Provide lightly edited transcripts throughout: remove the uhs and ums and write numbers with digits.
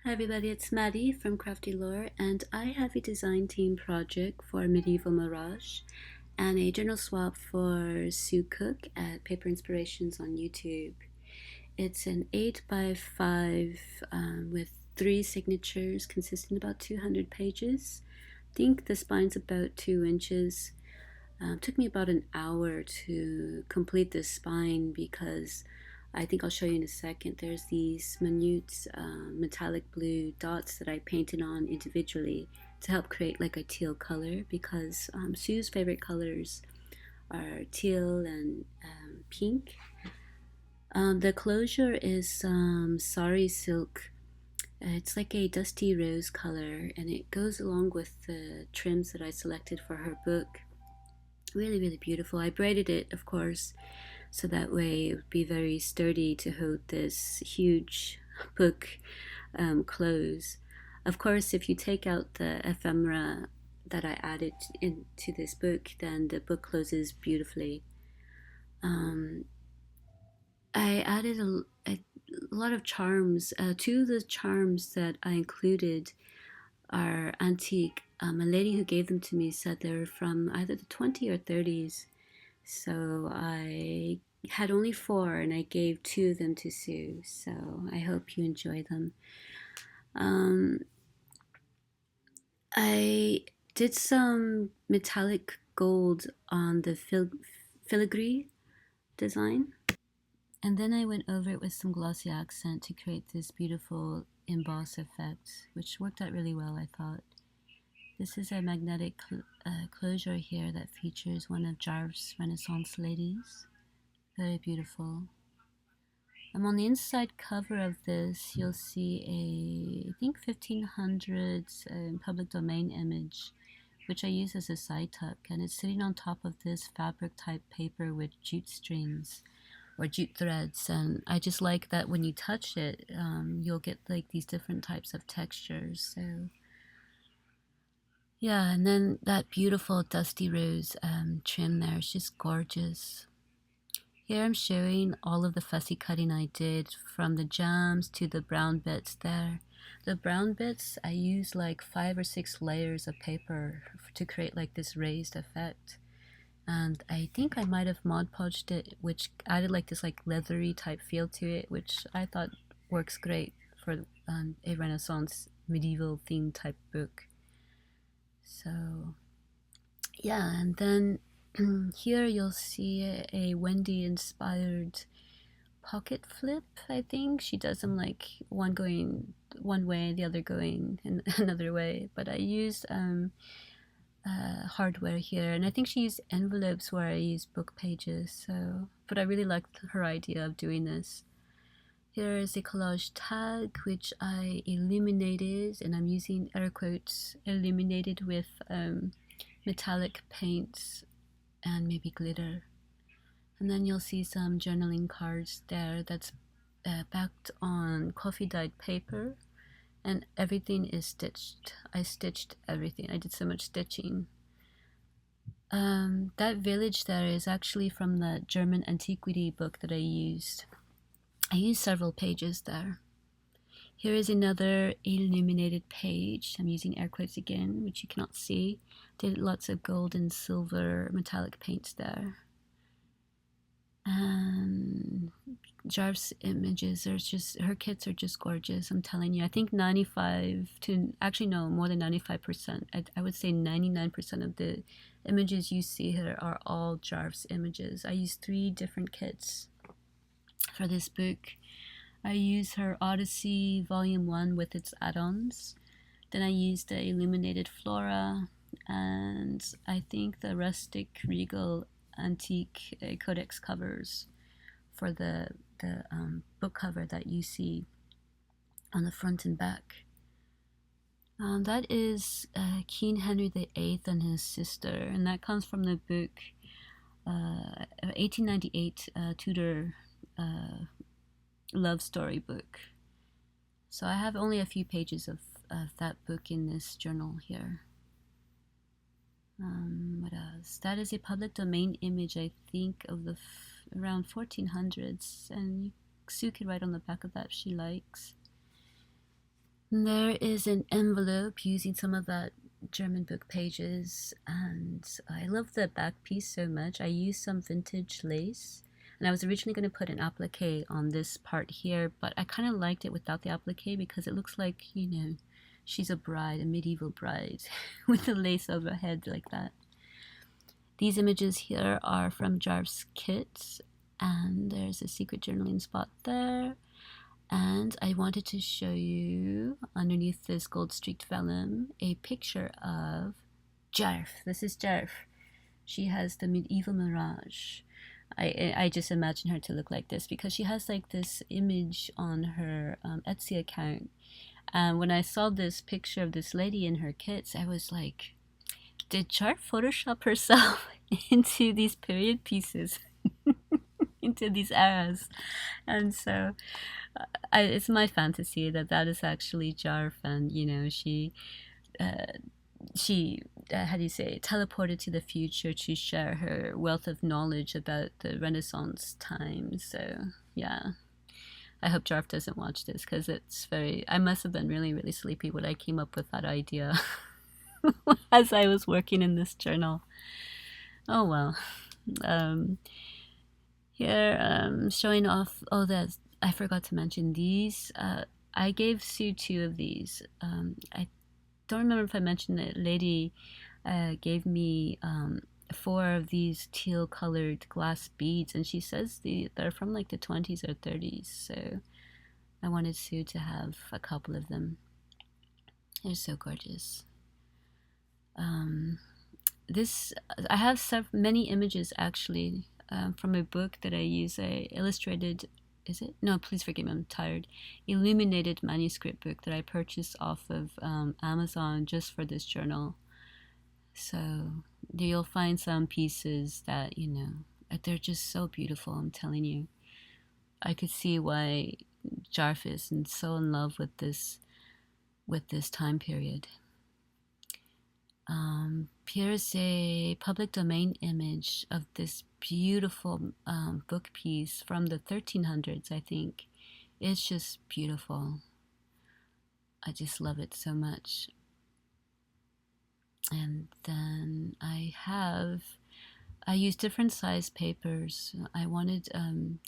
Hi everybody, it's Maddie from Crafty Lore, and I have a design team project for Medieval Mirage and a journal swap for Sue Cook at Paper Inspirations on YouTube. It's an 8 by 5 with 3 signatures consisting of about 200 pages. I think the spine's about 2 inches. Took me about an hour to complete this spine because I think I'll show you in a second. There's these minute metallic blue dots that I painted on individually to help create like a teal color because Sue's favorite colors are teal and pink. The closure is sari silk. It's like a dusty rose color and it goes along with the trims that I selected for her book. Really, really beautiful. I braided it, of course, so that way it would be very sturdy to hold this huge book close. Of course, if you take out the ephemera that I added into this book, then the book closes beautifully. I added a lot of charms. Two of the charms that I included are antique. A lady who gave them to me said they were from either the 20s or 30s. So I had only 4 and I gave 2 of them to Sue. So I hope you enjoy them. I did some metallic gold on the filigree design. And then I went over it with some glossy accent to create this beautiful emboss effect, which worked out really well, I thought. This is a magnetic closure here that features one of Jarf's Renaissance ladies. Very beautiful. On the inside cover of this, you'll see a, I think 1500s public domain image, which I use as a side tuck, and it's sitting on top of this fabric type paper with jute strings or jute threads, and I just like that when you touch it, you'll get like these different types of textures. So yeah, and then that beautiful dusty rose trim there is just gorgeous. Here I'm showing all of the fussy cutting I did from the jams to the brown bits there. The brown bits, I used like 5 or 6 layers of paper to create like this raised effect. And I think I might have Mod Podged it, which added like this like leathery type feel to it, which I thought works great for a Renaissance medieval themed type book. So yeah, and then here you'll see a Wendy inspired pocket flip. I think she does them like one going one way, the other going in another way, but I used hardware here, and I think she used envelopes where I used book pages. So but I really liked her idea of doing this. Here is a collage tag which I illuminated, and I'm using air quotes, illuminated with metallic paints and maybe glitter. And then you'll see some journaling cards there that's backed on coffee dyed paper, and everything is stitched. I stitched everything. I did so much stitching. That village there is actually from the German antiquity book that I used. I used several pages there. Here is another illuminated page. I'm using air quotes again, which you cannot see. Did lots of gold and silver metallic paints there. And Jarf's images are just, her kits are just gorgeous, I'm telling you. I think 95 to, actually no, more than 95%. I would say 99% of the images you see here are all Jarf's images. I used 3 different kits for this book. I used her Odyssey Volume 1 with its add-ons. Then I used the illuminated flora, and I think the rustic regal antique codex covers for the book cover that you see on the front and back. That is King Henry VIII and his sister, and that comes from the book 1898 Tudor love story book. So I have only a few pages of that book in this journal here. What else? That is a public domain image, I think, of the around 1400s, and Sue can write on the back of that if she likes. There is an envelope using some of that German book pages, and I love the back piece so much. I used some vintage lace, and I was originally going to put an applique on this part here, but I kind of liked it without the applique because it looks like, you know, she's a bride, a medieval bride, with the lace overhead like that. These images here are from Jarf's kit, and there's a secret journaling spot there. And I wanted to show you, underneath this gold streaked vellum, a picture of Jarf. This is Jarf. She has the Medieval Mirage. I just imagine her to look like this because she has like this image on her Etsy account. And when I saw this picture of this lady in her kits, I was like, did Jarf Photoshop herself into these period pieces? Into these eras? And so it's my fantasy that that is actually Jarf, and you know, she how do you say, teleported to the future to share her wealth of knowledge about the Renaissance time. So yeah, I hope Jarf doesn't watch this because it's very, I must have been really, really sleepy when I came up with that idea as I was working in this journal. Oh well. Here, showing off, oh, that's, I forgot to mention these. I gave Sue 2 of these. I don't remember if I mentioned that lady gave me 4 of these teal colored glass beads, and she says they're from like the 20s or 30s, so I wanted Sue to have a couple of them. They're so gorgeous. I have many images actually from a book that I use, a illustrated, is it? No, please forgive me, I'm tired. Illuminated manuscript book that I purchased off of Amazon just for this journal. So you'll find some pieces that, you know, they're just so beautiful, I'm telling you. I could see why Jarf is so in love with this time period. Here's a public domain image of this beautiful book piece from the 1300s, I think. It's just beautiful. I just love it so much. And then I use different size papers. I wanted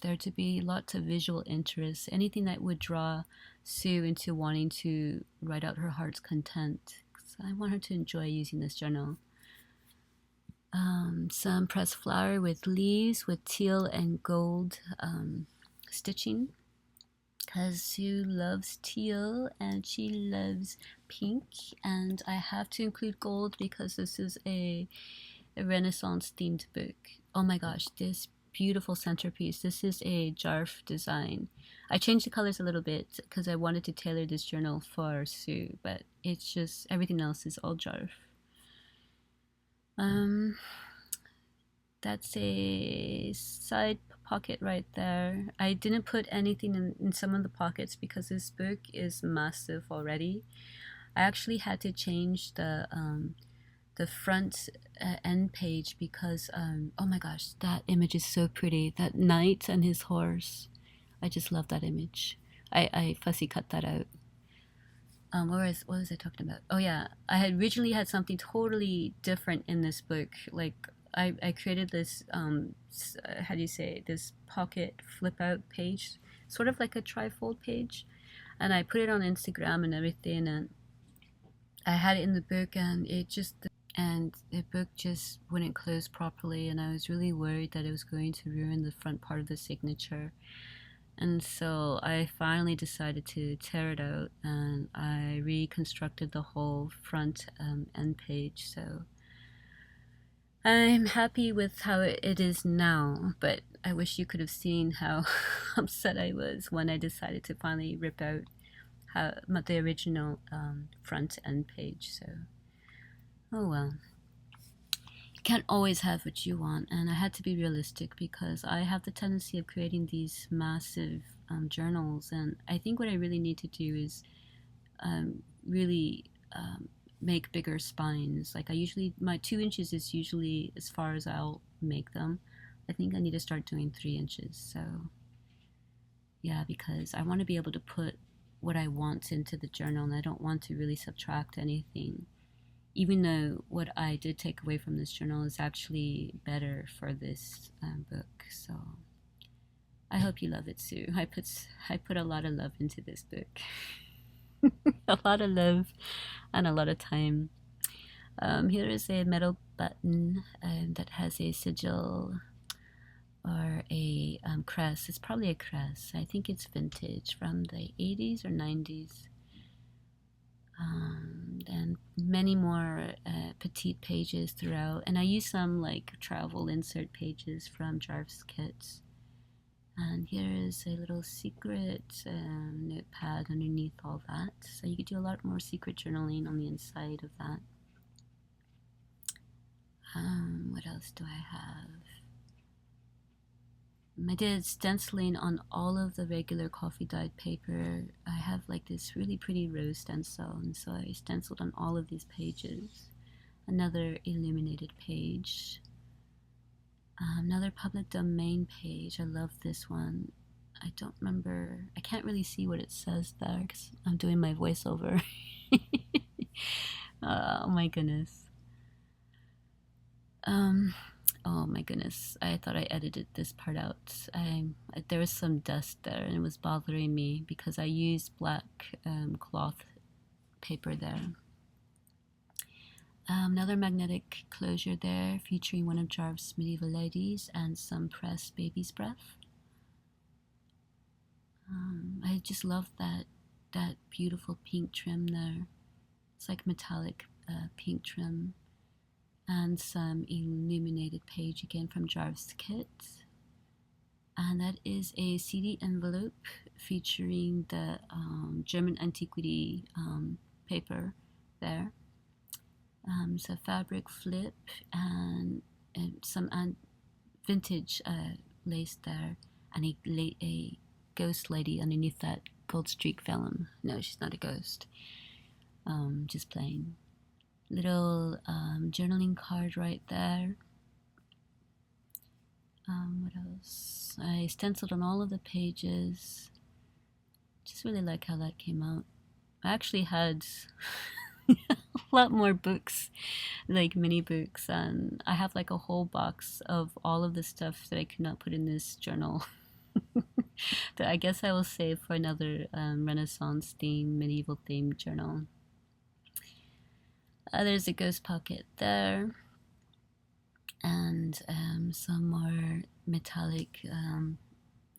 there to be lots of visual interest, anything that would draw Sue into wanting to write out her heart's content. I want her to enjoy using this journal. Some pressed flower with leaves with teal and gold stitching, because Sue loves teal and she loves pink, and I have to include gold because this is a Renaissance themed book. Oh my gosh, this beautiful centerpiece. This is a Jarf design. I changed the colors a little bit because I wanted to tailor this journal for Sue, but it's just everything else is all Jarf. That's a side pocket right there. I didn't put anything in some of the pockets because this book is massive already. I actually had to change the front end page because oh my gosh, that image is so pretty. That knight and his horse, I just love that image. I fussy cut that out. What was I talking about? Oh yeah, I had originally had something totally different in this book. Like I created this how do you say, this pocket flip out page, sort of like a trifold page, and I put it on Instagram and everything, and I had it in the book, and the book just wouldn't close properly, and I was really worried that it was going to ruin the front part of the signature. And so I finally decided to tear it out, and I reconstructed the whole front end page. So I'm happy with how it is now, but I wish you could have seen how upset I was when I decided to finally rip out the original front end page. So oh well. You can't always have what you want, and I had to be realistic because I have the tendency of creating these massive journals, and I think what I really need to do is really make bigger spines. Like my 2 inches is usually as far as I'll make them. I think I need to start doing 3 inches. So yeah, because I want to be able to put what I want into the journal, and I don't want to really subtract anything, even though what I did take away from this journal is actually better for this book. So I hope you love it, Sue. I put a lot of love into this book. A lot of love and a lot of time. Here is a metal button that has a sigil or a crest. It's probably a crest. I think it's vintage from the 80s or 90s. And many more petite pages throughout. And I use some like travel insert pages from Jarf's kits. And here is a little secret notepad underneath all that. So you could do a lot more secret journaling on the inside of that. What else do I have? I did stenciling on all of the regular coffee dyed paper. I have like this really pretty rose stencil, and so I stenciled on all of these pages. Another illuminated page. Another public domain page. I love this one. I don't remember. I can't really see what it says there because I'm doing my voiceover. Oh my goodness. Oh my goodness, I thought I edited this part out. There was some dust there and it was bothering me because I used black cloth paper there. Another magnetic closure there featuring one of Jarf's medieval ladies and some pressed baby's breath. I just love that beautiful pink trim there. It's like metallic pink trim. And some illuminated page again from Jarf's kit. And that is a CD envelope featuring the German antiquity paper there. So fabric flip and some vintage lace there, and a ghost lady underneath that gold streak vellum. No, she's not a ghost. Just plain. Little journaling card right there. What else? I stenciled on all of the pages. Just really like how that came out. I actually had a lot more books, like mini books, and I have like a whole box of all of the stuff that I could not put in this journal. That I guess I will save for another Renaissance theme, medieval theme journal. There's a ghost pocket there, and some more metallic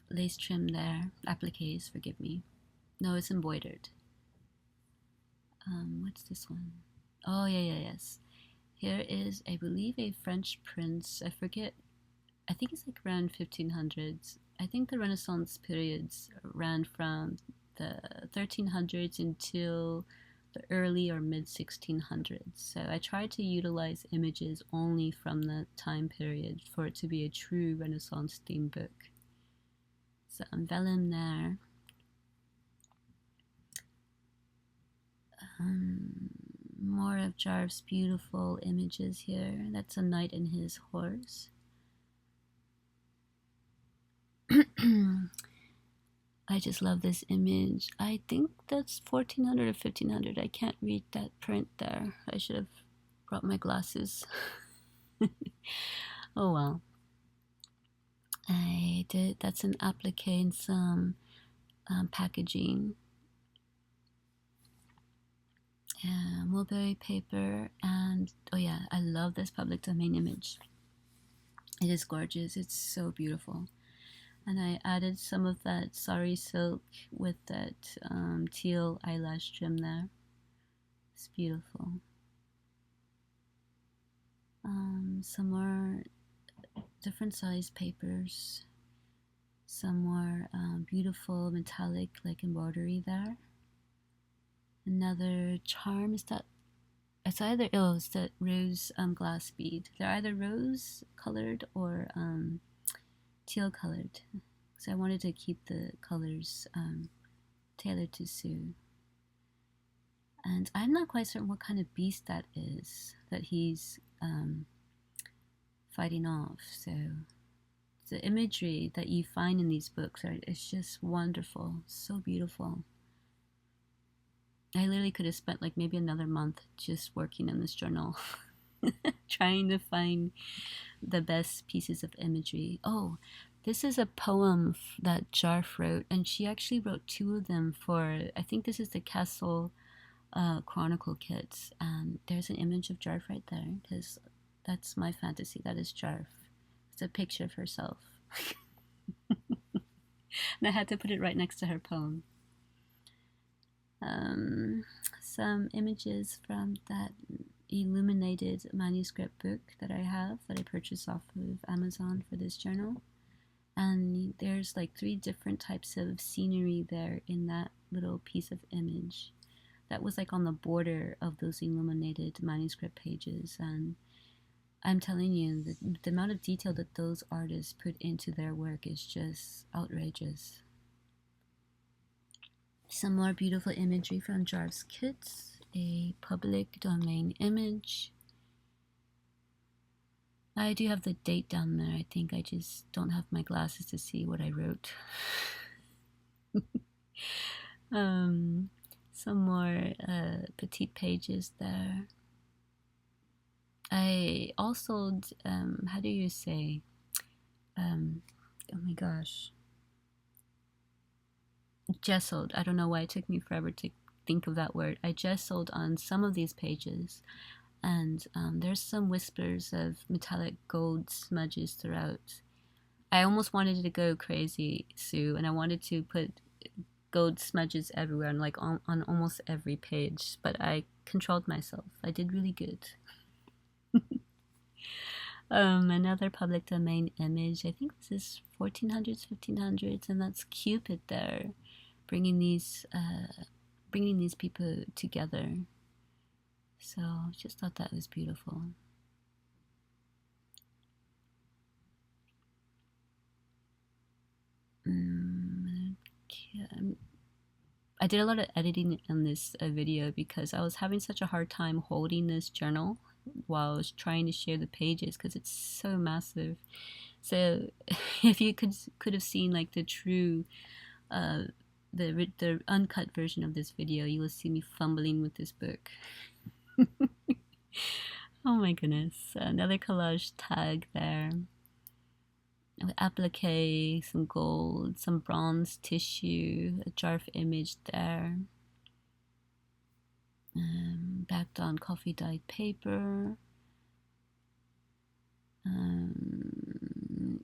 lace trim there. Appliques, forgive me. No, it's embroidered. What's this one? Oh, yes. Here is, I believe, a French prince. I forget. I think it's like around 1500s. I think the Renaissance periods ran from the 1300s until the early or mid 1600s. So I tried to utilize images only from the time period for it to be a true Renaissance theme book. So vellum there. More of Jarf's beautiful images here. That's a knight and his horse. I just love this image. I think that's 1400 or 1500. I can't read that print there. I should have brought my glasses. Oh well. I did. That's an applique and some packaging. Mulberry paper, and oh yeah, I love this public domain image. It is gorgeous. It's so beautiful. And I added some of that sari silk with that teal eyelash trim there. It's beautiful. Some more different size papers. Some more beautiful metallic like embroidery there. Another charm is that it's either it's the rose glass bead. They're either rose colored or teal colored. So I wanted to keep the colors tailored to Sue. And I'm not quite certain what kind of beast that is that he's fighting off. So the imagery that you find in these books it's just wonderful, so beautiful. I literally could have spent like maybe another month just working in this journal, trying to find the best pieces of imagery. Oh, this is a poem that Jarf wrote, and she actually wrote two of them for, I think this is the Castle Chronicle kits, and there's an image of Jarf right there, because that's my fantasy. That is Jarf. It's a picture of herself. And I had to put it right next to her poem. Some images from that illuminated manuscript book that I have, that I purchased off of Amazon for this journal. And there's like 3 different types of scenery there in that little piece of image that was like on the border of those illuminated manuscript pages. And I'm telling you, the amount of detail that those artists put into their work is just outrageous. Some more beautiful imagery from Jarf's kits. A public domain image. I do have the date down there. I think I just don't have my glasses to see what I wrote. Some more petite pages there. I also, how do you say, oh my gosh, gessoed. I don't know why it took me forever to think of that word. I gessoed on some of these pages, and there's some whispers of metallic gold smudges throughout. I almost wanted to go crazy, Sue, and I wanted to put gold smudges everywhere, and like on almost every page, but I controlled myself. I did really good. Another public domain image. I think this is 1400s, 1500s, and that's Cupid there, bringing these people together. So just thought that was beautiful. I did a lot of editing in this video because I was having such a hard time holding this journal while I was trying to share the pages because it's so massive. So if you could have seen like the true the uncut version of this video, you will see me fumbling with this book. Oh my goodness. Another collage tag there. Applique, some gold, some bronze tissue, a Jarf image there. Backed on coffee dyed paper.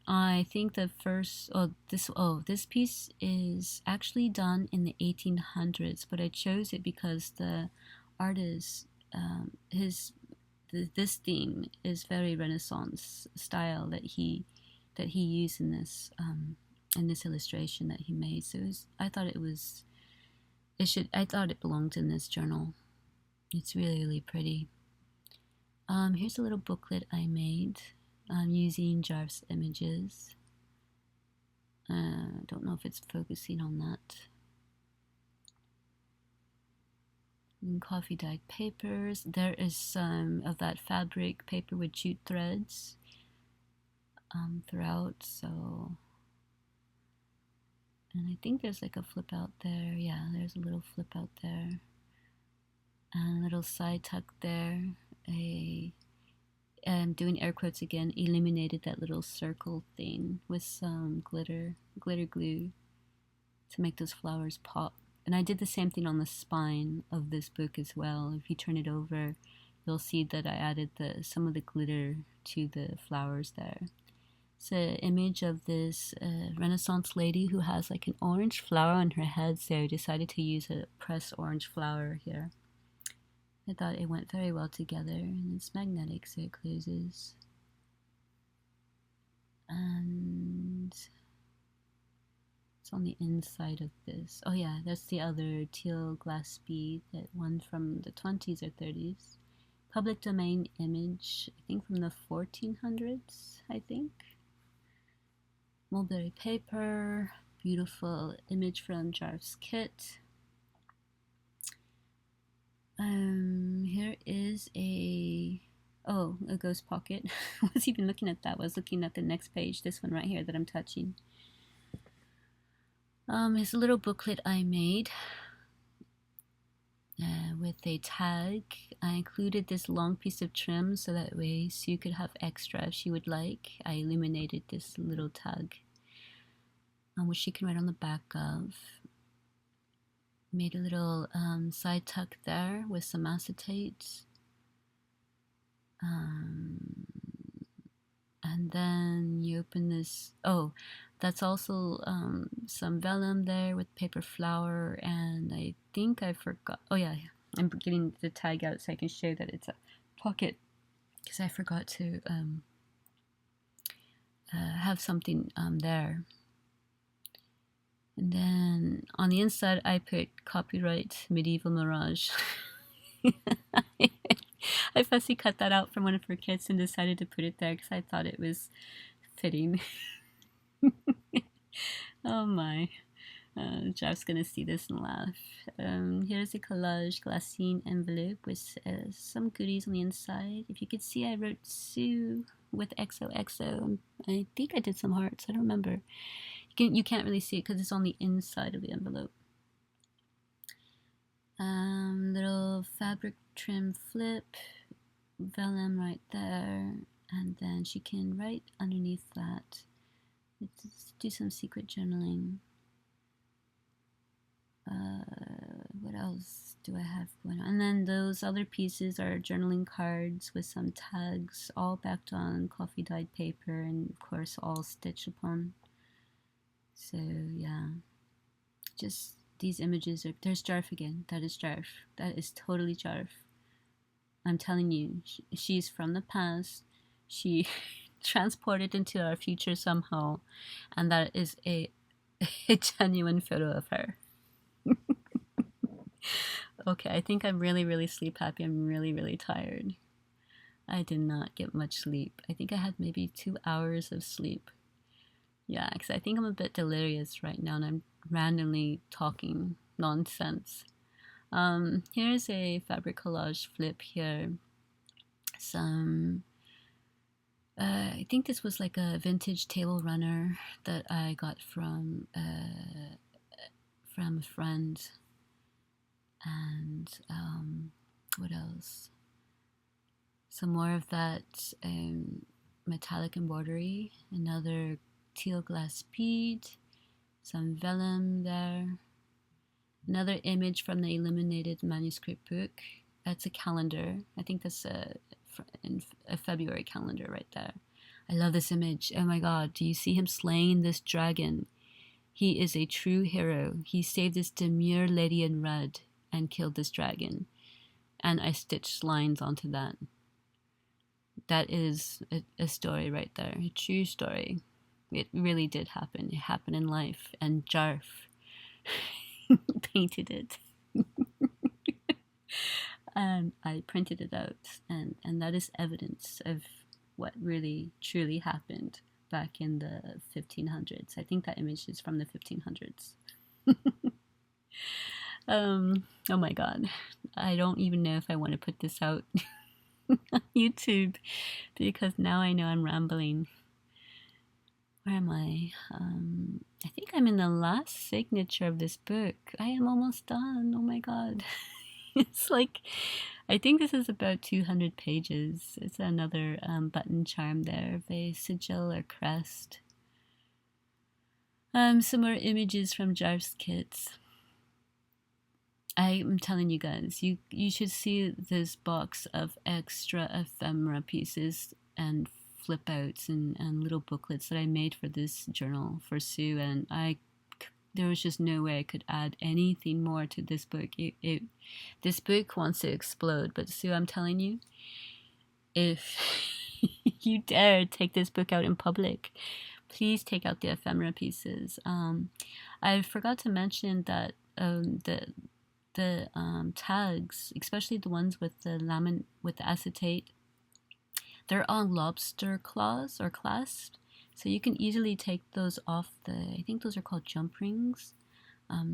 I think the first, this piece is actually done in the 1800s, but I chose it because the artist, this theme is very Renaissance style that he used in this illustration that he made. So I thought it belonged in this journal. It's really, really pretty. Here's a little booklet I made using Jarf's images. Don't know if it's focusing on that. And coffee dyed papers. There is some of that fabric paper with jute threads throughout. So, and I think there's like a flip out there. Yeah, there's a little flip out there. And a little side tuck there. I'm doing air quotes again, illuminated that little circle thing with some glitter glue to make those flowers pop. And I did the same thing on the spine of this book as well. If you turn it over, you'll see that I added some of the glitter to the flowers there. It's an image of this Renaissance lady who has like an orange flower on her head, so I decided to use a pressed orange flower here. I thought it went very well together, and it's magnetic, so it closes. And it's on the inside of this. Oh yeah, that's the other teal glass bead, that one from the 20s or 30s. Public domain image, I think from the 1400s, I think. Mulberry paper, beautiful image from Jarf's kit. Here is a ghost pocket. I was even looking at that. I was looking at the next page, this one right here that I'm touching. It's a little booklet I made. with a tag. I included this long piece of trim so that way Sue could have extra if she would like. I illuminated this little tag, which she can write on the back of. Made a little side tuck there with some acetate. And then you open this. Oh, that's also some vellum there with paper flower, and I think I forgot. Oh yeah, I'm getting the tag out so I can show that it's a pocket, because I forgot to have something there. And then on the inside, I put copyright Medieval Mirage. I fussy cut that out from one of her kits and decided to put it there because I thought it was fitting. Oh my. Jarf's gonna see this and laugh. Here's a collage glassine envelope with some goodies on the inside. If you could see, I wrote Sue with XOXO. I think I did some hearts. I don't remember. You can't really see it because it's on the inside of the envelope. Little fabric trim flip, vellum right there, and then she can write underneath that. Let's do some secret journaling. What else do I have going on? And then those other pieces are journaling cards with some tags, all backed on coffee dyed paper, and of course all stitched upon. So yeah, just these images are. There's Jarf again. That is Jarf. That is totally Jarf. I'm telling you, she's from the past. She transported into our future somehow, and that is a genuine photo of her. Okay, I think I'm really sleep happy. I'm really tired. I did not get much sleep. I think I had maybe 2 hours of sleep. Yeah, because I think I'm a bit delirious right now and I'm randomly talking nonsense. Here's a fabric collage flip here. Some, I think this was like a vintage table runner that I got from a friend. And what else? Some more of that metallic embroidery, another teal glass bead, some vellum there, another image from the illuminated manuscript book. That's a calendar. I think that's a February calendar right there. I love this image. Oh my god, do you see him slaying this dragon? He is a true hero. He saved this demure lady in red and killed this dragon. And I stitched lines onto that. That is a story right there, a true story. It really did happen. It happened in life, and Jarf painted it. And I printed it out, and that is evidence of what really truly happened back in the 1500s. I think that image is from the 1500s. Oh my god, I don't even know if I want to put this out on YouTube, because now I know I'm rambling. Where am I? I think I'm in the last signature of this book. I am almost done. Oh my god. It's like, I think this is about 200 pages. It's another button charm there, of a sigil or crest. Some more images from Jarf's kits. I'm telling you guys, you should see this box of extra ephemera pieces and flip outs and little booklets that I made for this journal for Sue, and there was just no way I could add anything more to this book. This book wants to explode, but Sue, I'm telling you, if you dare take this book out in public, please take out the ephemera pieces. I forgot to mention that the tags, especially the ones with the with the acetate, they're on lobster claws or clasps, so you can easily take those off I think those are called jump rings.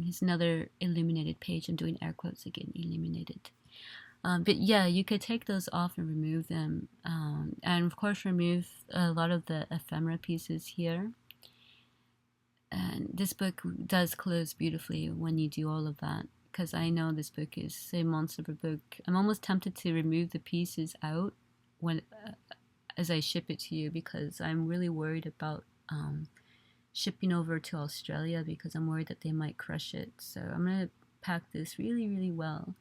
Here's another illuminated page. I'm doing air quotes again, illuminated. But yeah, you could take those off and remove them, and of course remove a lot of the ephemera pieces here. And this book does close beautifully when you do all of that. because I know this book is a monster of a book. I'm almost tempted to remove the pieces out when as I ship it to you, because I'm really worried about shipping over to Australia, because I'm worried that they might crush it. So I'm gonna pack this really, really well.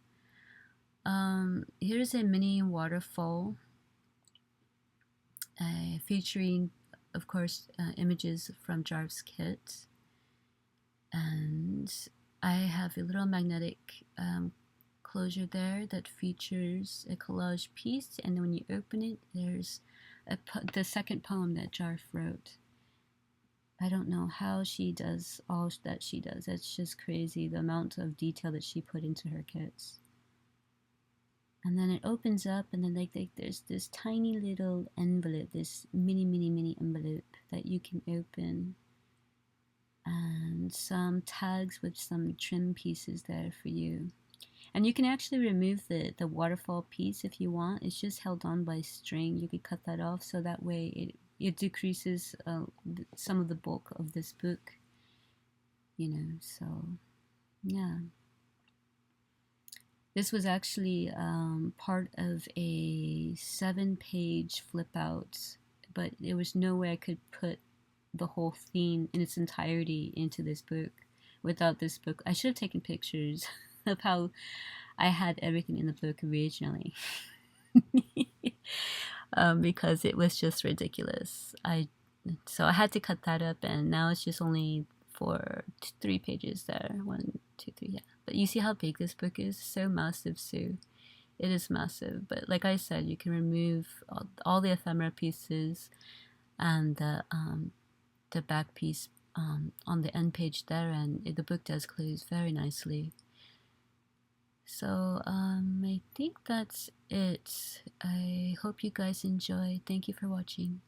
Here's a mini waterfall featuring, of course, images from Jarf's kit. And I have a little magnetic closure there that features a collage piece, and when you open it, there's the second poem that Jarf wrote. I don't know how she does all that she does. It's just crazy, the amount of detail that she put into her kits. And then it opens up, and then there's this tiny little envelope, this mini envelope that you can open, and some tags with some trim pieces there for you. And you can actually remove the waterfall piece if you want. It's just held on by string. You could cut that off, so that way it decreases some of the bulk of this book, you know. So yeah, this was actually part of a 7-page flip out, but there was no way I could put the whole theme in its entirety into this book without this book. I should have taken pictures of how I had everything in the book originally. Because it was just ridiculous. So I had to cut that up, and now it's just only for 3 pages there. 1, 2, 3, yeah. But you see how big this book is? So massive, Sue. It is massive. But like I said, you can remove all the ephemera pieces and the back piece on the end page there, and the book does close very nicely. So I think that's it. I hope you guys enjoy. Thank you for watching.